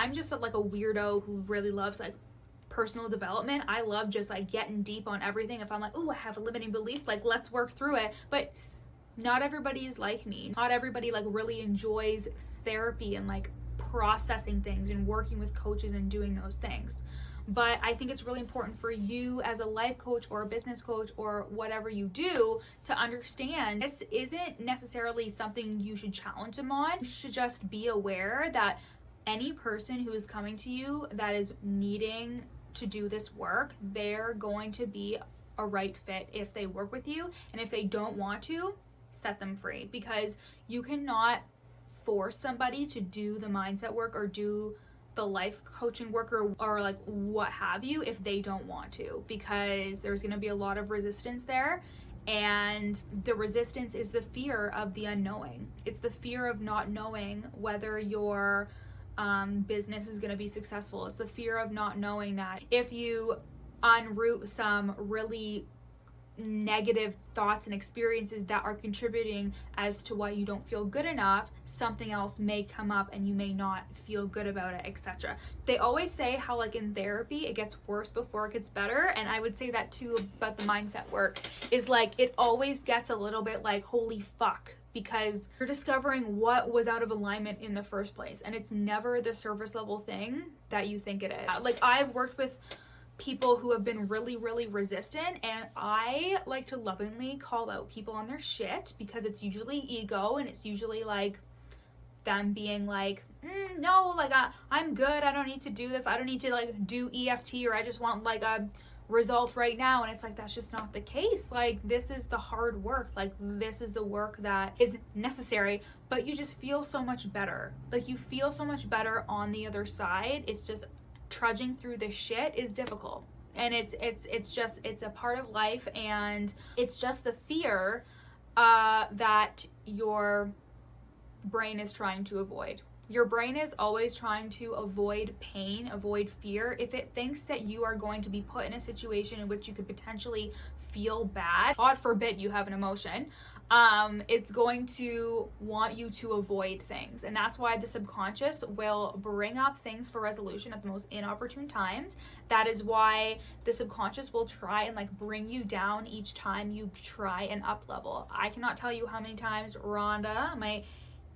I'm just like a weirdo who really loves like personal development. I love just like getting deep on everything. If I'm like, oh, I have a limiting belief, like let's work through it. But not everybody is like me. Not everybody like really enjoys therapy and like processing things and working with coaches and doing those things. But I think it's really important for you as a life coach or a business coach or whatever you do to understand this isn't necessarily something you should challenge them on. You should just be aware that any person who is coming to you that is needing to do this work, they're going to be a right fit if they work with you. And if they don't want to, set them free, because you cannot force somebody to do the mindset work or do the life coaching work or like what have you if they don't want to, because there's going to be a lot of resistance there. And the resistance is the fear of the unknowing. It's the fear of not knowing whether your business is going to be successful. It's the fear of not knowing that if you unroot some really negative thoughts and experiences that are contributing as to why you don't feel good enough, something else may come up and you may not feel good about it, etc. They always say how like in therapy it gets worse before it gets better, and I would say that too about the mindset work, is like it always gets a little bit like holy fuck, because you're discovering what was out of alignment in the first place, and it's never the surface level thing that you think it is. Like I've worked with people who have been really resistant, and I like to lovingly call out people on their shit, because it's usually ego and it's usually like them being like no, like I'm good, I don't need to do this, I don't need to like do EFT, or I just want like a result right now. And it's like, that's just not the case. Like this is the hard work, like this is the work that is necessary, but you just feel so much better. Like you feel so much better on the other side. It's just trudging through this shit is difficult, and it's a part of life, and it's just the fear that your brain is trying to avoid. Your brain is always trying to avoid pain, avoid fear. If it thinks that you are going to be put in a situation in which you could potentially feel bad, God forbid you have an emotion, it's going to want you to avoid things. And that's why the subconscious will bring up things for resolution at the most inopportune times. That is why the subconscious will try and like bring you down each time you try and up level. I cannot tell you how many times Rhonda, my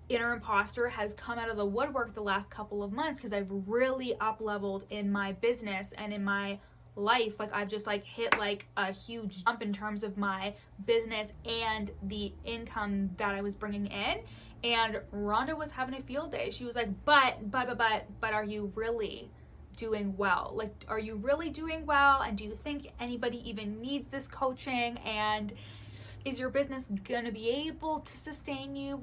inner imposter, has come out of the woodwork the last couple of months because I've really up leveled in my business and in my life. Like I've just like hit like a huge jump in terms of my business and the income that I was bringing in. And Rhonda was having a field day. She was like, but are you really doing well? Like, are you really doing well? And do you think anybody even needs this coaching? And is your business gonna be able to sustain you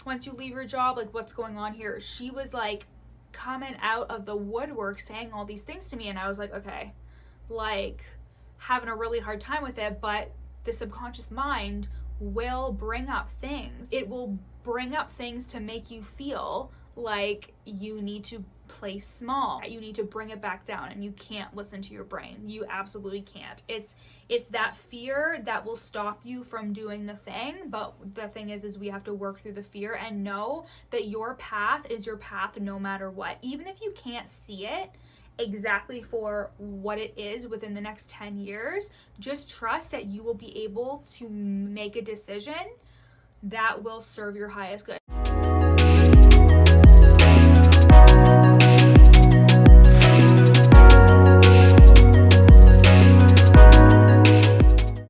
once you leave your job? Like, what's going on here? She was like coming out of the woodwork saying all these things to me, and I was like, okay, like having a really hard time with it. But the subconscious mind will bring up things. It will bring up things to make you feel like you need to play small, you need to bring it back down, and you can't listen to your brain. You absolutely can't. It's that fear that will stop you from doing the thing. But the thing is we have to work through the fear and know that your path is your path no matter what. Even if you can't see it exactly for what it is within the next 10 years, just trust that you will be able to make a decision that will serve your highest good.